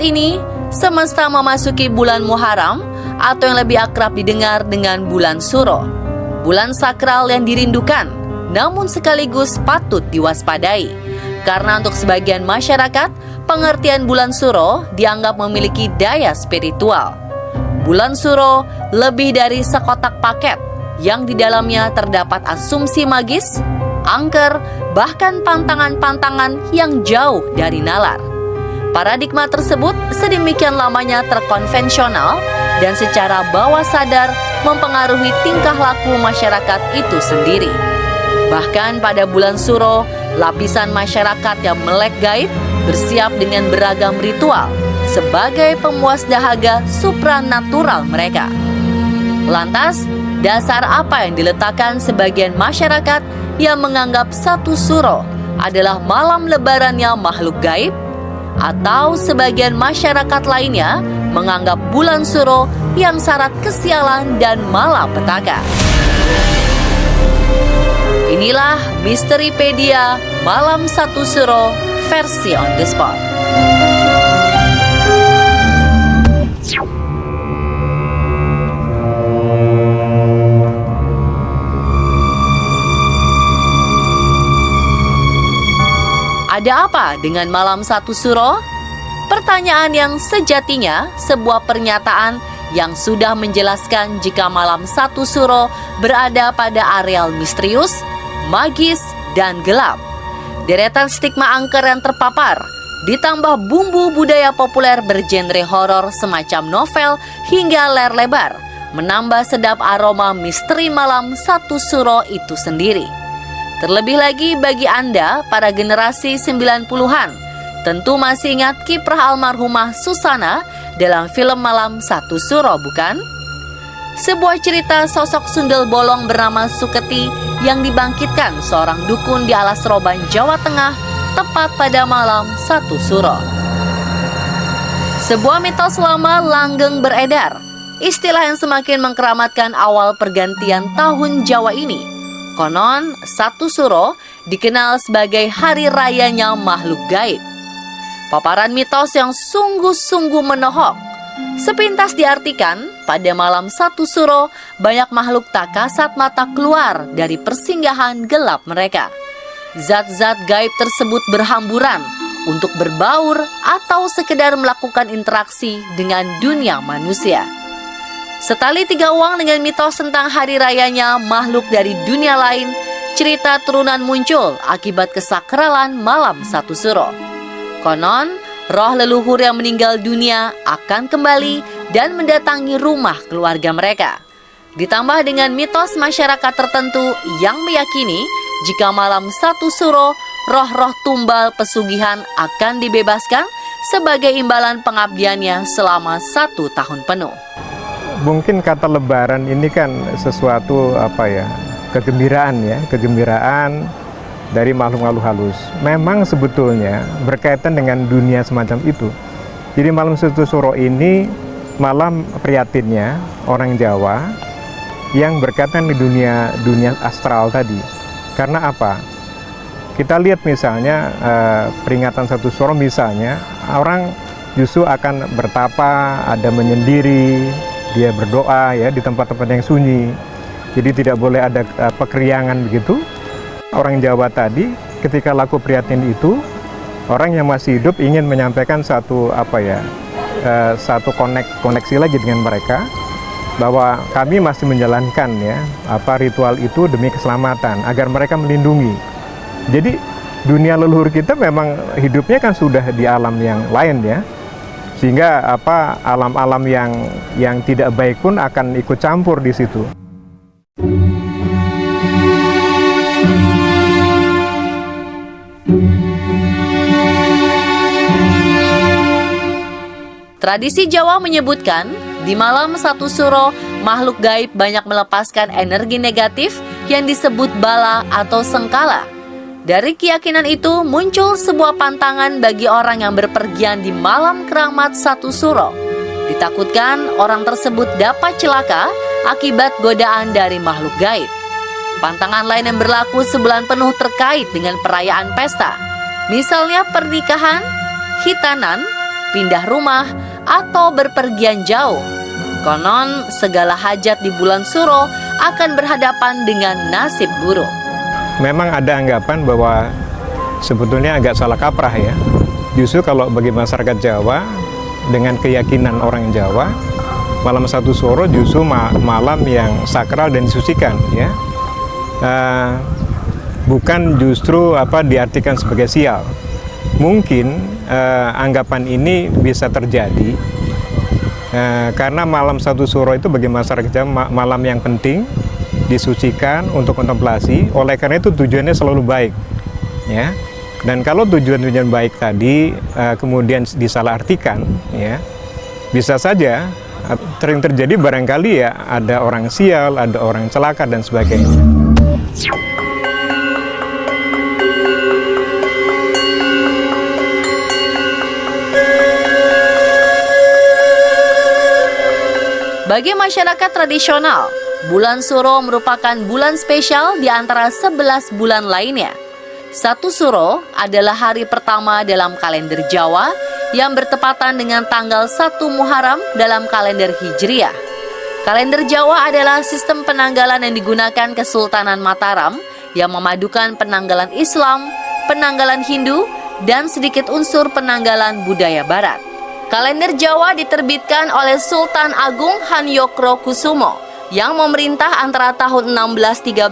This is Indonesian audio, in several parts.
ini, semesta memasuki bulan Muharram atau yang lebih akrab didengar dengan bulan Suro. Bulan sakral yang dirindukan, namun sekaligus patut diwaspadai. Karena untuk sebagian masyarakat, pengertian bulan Suro dianggap memiliki daya spiritual. Bulan Suro lebih dari sekotak paket yang di dalamnya terdapat asumsi magis, angker, bahkan pantangan-pantangan yang jauh dari nalar. Paradigma tersebut sedemikian lamanya terkonvensional dan secara bawah sadar mempengaruhi tingkah laku masyarakat itu sendiri. Bahkan pada bulan Suro, lapisan masyarakat yang melek gaib bersiap dengan beragam ritual sebagai pemuas dahaga supranatural mereka. Lantas, dasar apa yang diletakkan sebagian masyarakat yang menganggap 1 Suro adalah malam lebarannya makhluk gaib? Atau sebagian masyarakat lainnya menganggap bulan Suro yang syarat kesialan dan malapetaka? Inilah Misteripedia Malam 1 Suro versi on the spot. Ada apa dengan malam 1 Suro? Pertanyaan yang sejatinya sebuah pernyataan yang sudah menjelaskan jika malam 1 Suro berada pada areal misterius, magis, dan gelap. Deretan stigma angker yang terpapar, ditambah bumbu budaya populer bergenre horor semacam novel hingga layar lebar, menambah sedap aroma misteri malam 1 Suro itu sendiri. Terlebih lagi bagi Anda, para generasi 90-an, tentu masih ingat kiprah almarhumah Susana dalam film Malam 1 Suro, bukan? Sebuah cerita sosok sundel bolong bernama Suketi yang dibangkitkan seorang dukun di alas Roban, Jawa Tengah, tepat pada malam 1 Suro. Sebuah mitos lama langgeng beredar, istilah yang semakin mengkeramatkan awal pergantian tahun Jawa ini. Konon, 1 Suro dikenal sebagai hari rayanya makhluk gaib. Paparan mitos yang sungguh-sungguh menohok. Sepintas diartikan, pada malam 1 Suro, banyak makhluk tak kasat mata keluar dari persinggahan gelap mereka. Zat-zat gaib tersebut berhamburan untuk berbaur atau sekedar melakukan interaksi dengan dunia manusia. Setali 3 uang dengan mitos tentang hari rayanya makhluk dari dunia lain, cerita turunan muncul akibat kesakralan malam 1 Suro. Konon, roh leluhur yang meninggal dunia akan kembali dan mendatangi rumah keluarga mereka. Ditambah dengan mitos masyarakat tertentu yang meyakini jika malam 1 Suro, roh-roh tumbal pesugihan akan dibebaskan sebagai imbalan pengabdiannya selama 1 tahun penuh. Mungkin kata lebaran ini kan sesuatu kegembiraan dari makhluk-makhluk halus. Memang sebetulnya berkaitan dengan dunia semacam itu. Jadi malam 1 Suro ini malam prihatinnya orang Jawa yang berkaitan di dunia astral tadi. Karena apa? Kita lihat misalnya peringatan 1 Suro misalnya, orang justru akan bertapa, ada menyendiri, dia berdoa ya di tempat-tempat yang sunyi. Jadi tidak boleh ada keriangan begitu. Orang Jawa tadi ketika laku prihatin itu, orang yang masih hidup ingin menyampaikan satu koneksi lagi dengan mereka, bahwa kami masih menjalankan ritual itu demi keselamatan agar mereka melindungi. Jadi dunia leluhur kita memang hidupnya kan sudah di alam yang lain ya. Sehingga alam-alam yang tidak baik pun akan ikut campur di situ. Tradisi Jawa menyebutkan, di malam 1 Suro, makhluk gaib banyak melepaskan energi negatif yang disebut bala atau sengkala. Dari keyakinan itu muncul sebuah pantangan bagi orang yang berpergian di malam keramat 1 Suro. Ditakutkan orang tersebut dapat celaka akibat godaan dari makhluk gaib. Pantangan lain yang berlaku sebulan penuh terkait dengan perayaan pesta. Misalnya pernikahan, hitanan, pindah rumah, atau berpergian jauh. Konon, segala hajat di bulan Suro akan berhadapan dengan nasib buruk. Memang ada anggapan bahwa sebetulnya agak salah kaprah ya. Justru kalau bagi masyarakat Jawa, dengan keyakinan orang Jawa, malam 1 Suro justru malam yang sakral dan disucikan ya. Bukan justru diartikan sebagai sial. Mungkin anggapan ini bisa terjadi karena malam 1 Suro itu bagi masyarakat Jawa malam yang penting, disucikan untuk kontemplasi. Oleh karena itu tujuannya selalu baik ya. Dan kalau tujuan-tujuan baik tadi kemudian disalahartikan ya, bisa saja sering terjadi barangkali ya ada orang sial, ada orang celaka dan sebagainya. Bagi masyarakat tradisional, bulan Suro merupakan bulan spesial di antara 11 bulan lainnya. 1 Suro adalah hari pertama dalam kalender Jawa yang bertepatan dengan tanggal 1 Muharram dalam kalender Hijriah. Kalender Jawa adalah sistem penanggalan yang digunakan Kesultanan Mataram yang memadukan penanggalan Islam, penanggalan Hindu, dan sedikit unsur penanggalan budaya Barat. Kalender Jawa diterbitkan oleh Sultan Agung Hanyokrokusumo yang memerintah antara tahun 1613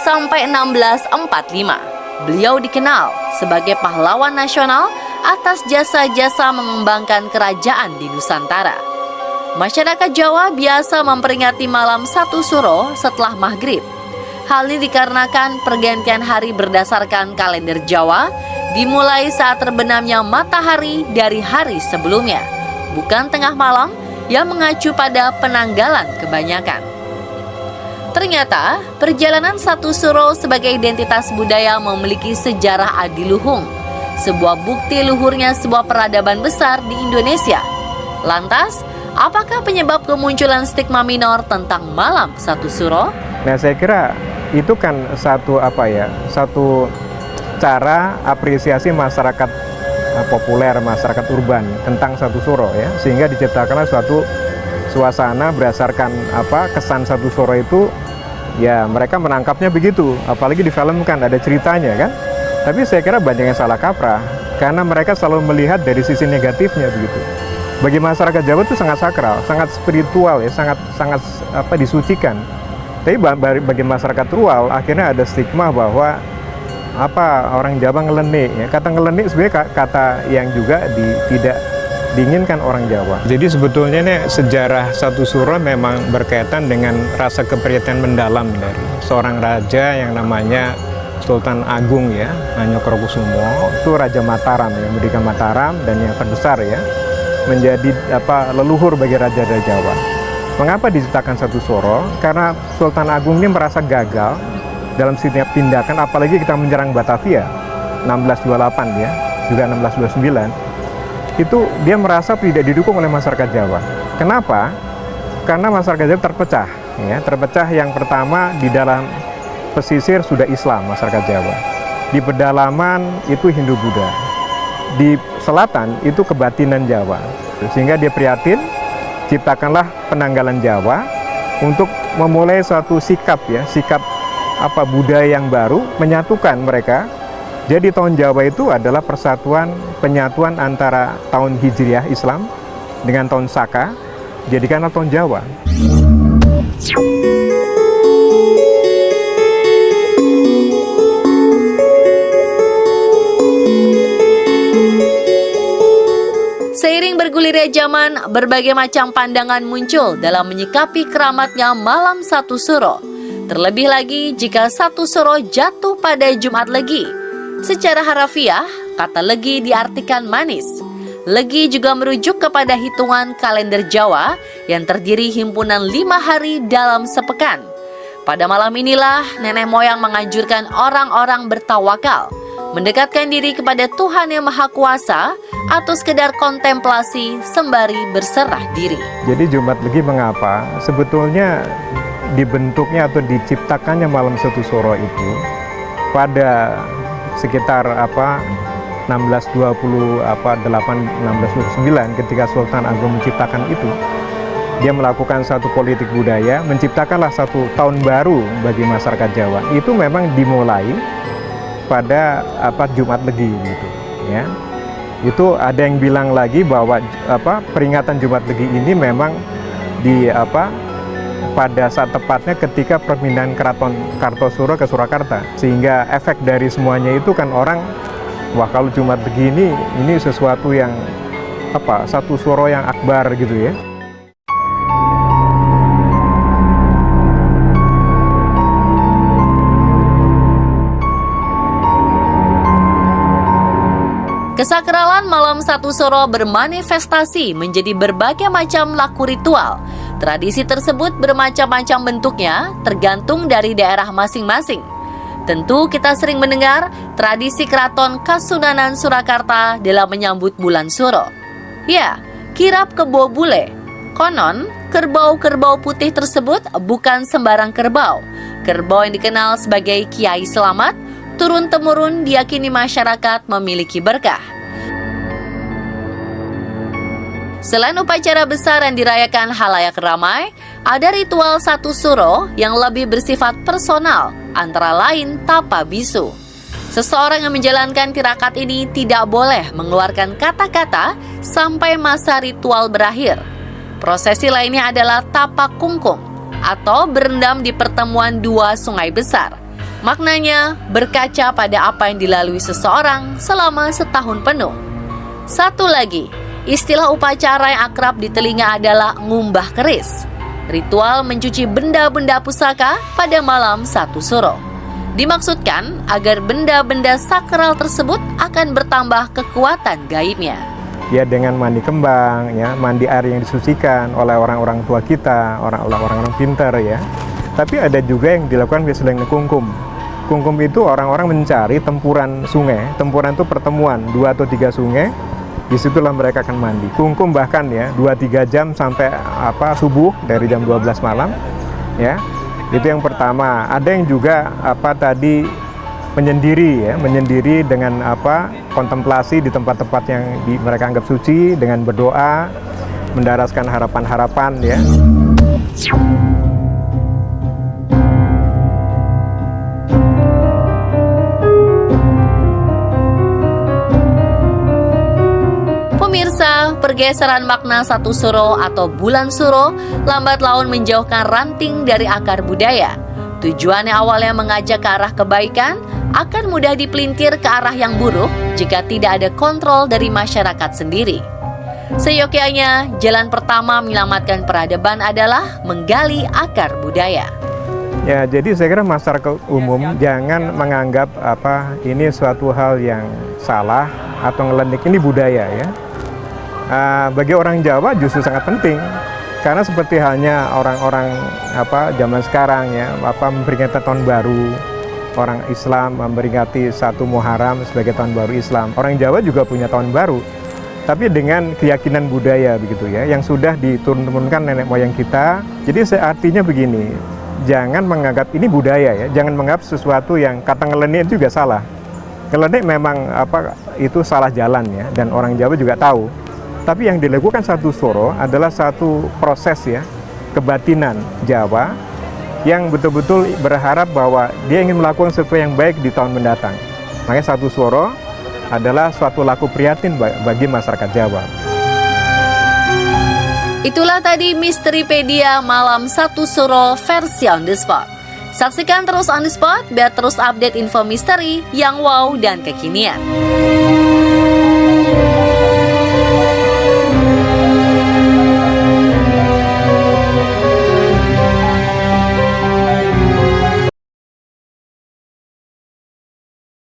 sampai 1645. Beliau dikenal sebagai pahlawan nasional atas jasa-jasa mengembangkan kerajaan di Nusantara. Masyarakat Jawa biasa memperingati malam 1 Suro setelah maghrib. Hal ini dikarenakan pergantian hari berdasarkan kalender Jawa dimulai saat terbenamnya matahari dari hari sebelumnya, bukan tengah malam yang mengacu pada penanggalan kebanyakan. Ternyata, perjalanan 1 Suro sebagai identitas budaya memiliki sejarah adiluhung, sebuah bukti luhurnya sebuah peradaban besar di Indonesia. Lantas, apakah penyebab kemunculan stigma minor tentang malam 1 Suro? Nah, saya kira itu kan satu cara apresiasi masyarakat populer, masyarakat urban tentang 1 Suro ya, sehingga diciptakanlah suatu suasana berdasarkan kesan 1 Suro itu ya, mereka menangkapnya begitu, apalagi difilmkan ada ceritanya kan. Tapi saya kira banyak yang salah kaprah karena mereka selalu melihat dari sisi negatifnya begitu. Bagi masyarakat Jawa itu sangat sakral, sangat spiritual ya, sangat disucikan. Tapi bagi masyarakat rural akhirnya ada stigma bahwa orang Jawa ngelenik ya. Kata ngelenik sebenarnya kata yang juga tidak diinginkan orang Jawa. Jadi sebetulnya nih, sejarah 1 Suro memang berkaitan dengan rasa keprihatinan mendalam dari seorang raja yang namanya Sultan Agung ya, Hanyokrokusumo. Itu Raja Mataram ya, merdeka Mataram dan yang terbesar ya, menjadi leluhur bagi raja-raja Jawa. Mengapa diciptakan 1 Suro? Karena Sultan Agung ini merasa gagal dalam setiap tindakan, apalagi kita menyerang Batavia 1628 ya, juga 1629. Itu dia merasa tidak didukung oleh masyarakat Jawa. Kenapa? Karena masyarakat Jawa terpecah ya. Terpecah yang pertama di dalam pesisir sudah Islam masyarakat Jawa. Di pedalaman itu Hindu Buddha. Di selatan itu kebatinan Jawa. Sehingga dia prihatin, ciptakanlah penanggalan Jawa untuk memulai suatu sikap ya, sikap budaya yang baru, menyatukan mereka. Jadi tahun Jawa itu adalah penyatuan antara tahun Hijriah Islam dengan tahun Saka, jadikanlah tahun Jawa. Seiring bergulirnya zaman, berbagai macam pandangan muncul dalam menyikapi keramatnya malam 1 Suro. Terlebih lagi jika 1 Suro jatuh pada Jumat Legi. Secara harafiah, kata Legi diartikan manis. Legi juga merujuk kepada hitungan kalender Jawa yang terdiri himpunan 5 hari dalam sepekan. Pada malam inilah nenek moyang menganjurkan orang-orang bertawakal, mendekatkan diri kepada Tuhan Yang Maha Kuasa atau sekedar kontemplasi sembari berserah diri. Jadi Jumat Legi mengapa? Sebetulnya dibentuknya atau diciptakannya malam 1 Suro itu pada sekitar 1629 ketika Sultan Agung menciptakan itu, dia melakukan satu politik budaya, menciptakanlah satu tahun baru bagi masyarakat Jawa. Itu memang dimulai pada Jumat Legi gitu ya. Itu ada yang bilang lagi bahwa peringatan Jumat Legi ini memang pada saat tepatnya ketika perpindahan Keraton Kartosuro ke Surakarta, sehingga efek dari semuanya itu kan orang, wah kalau Jumat Legi ini sesuatu yang satu suro yang akbar gitu ya. Kesakralan malam satu suro bermanifestasi menjadi berbagai macam laku ritual. Tradisi tersebut bermacam-macam bentuknya, tergantung dari daerah masing-masing. Tentu kita sering mendengar tradisi Keraton Kasunanan Surakarta dalam menyambut bulan suro. Ya, kirap kebo bule. Konon, kerbau-kerbau putih tersebut bukan sembarang kerbau. Kerbau yang dikenal sebagai Kiai Selamat, turun-temurun diyakini masyarakat memiliki berkah. Selain upacara besar yang dirayakan halayak ramai, ada ritual satu suro yang lebih bersifat personal, antara lain tapa bisu. Seseorang yang menjalankan tirakat ini tidak boleh mengeluarkan kata-kata sampai masa ritual berakhir. Prosesi lainnya adalah tapa kungkung atau berendam di pertemuan dua sungai besar. Maknanya berkaca pada apa yang dilalui seseorang selama setahun penuh. Satu lagi, istilah upacara yang akrab di telinga adalah ngumbah keris. Ritual mencuci benda-benda pusaka pada malam satu suro. Dimaksudkan agar benda-benda sakral tersebut akan bertambah kekuatan gaibnya. Ya dengan mandi kembang, ya mandi air yang disucikan oleh orang-orang tua kita, orang-orang pintar ya. Tapi ada juga yang dilakukan biasanya kungkum. Kungkum itu orang-orang mencari tempuran sungai. Tempuran itu pertemuan 2 atau 3 sungai. Disitulah mereka akan mandi. Kungkum bahkan ya 2-3 jam sampai subuh dari jam 12 malam. Ya, itu yang pertama. Ada yang juga menyendiri dengan kontemplasi di tempat-tempat yang mereka anggap suci, dengan berdoa, mendaraskan harapan-harapan ya. Pemirsa, pergeseran makna satu suro atau bulan suro lambat laun menjauhkan ranting dari akar budaya. Tujuannya awalnya mengajak ke arah kebaikan, akan mudah dipelintir ke arah yang buruk jika tidak ada kontrol dari masyarakat sendiri. Seyogyanya, jalan pertama menyelamatkan peradaban adalah menggali akar budaya. Ya, jadi saya kira masyarakat umum jangan menganggap ini suatu hal yang salah atau ngelendik. Ini budaya ya. Bagi orang Jawa justru sangat penting, karena seperti halnya orang-orang zaman sekarang ya, memperingati tahun baru, orang Islam memperingati 1 Muharram sebagai tahun baru Islam. Orang Jawa juga punya tahun baru, tapi dengan keyakinan budaya begitu ya, yang sudah diturun-temurunkan nenek moyang kita. Jadi artinya begini, jangan menganggap ini budaya ya, jangan menganggap sesuatu yang kata ngelenik juga salah. Ngelenik memang itu salah jalan ya, dan orang Jawa juga tahu. Tapi yang dilakukan satu suro adalah satu proses ya, kebatinan Jawa yang betul-betul berharap bahwa dia ingin melakukan sesuatu yang baik di tahun mendatang. Makanya satu suro adalah suatu laku prihatin bagi masyarakat Jawa. Itulah tadi Misteripedia Malam Satu Suro versi On The Spot. Saksikan terus On The Spot biar terus update info misteri yang wow dan kekinian.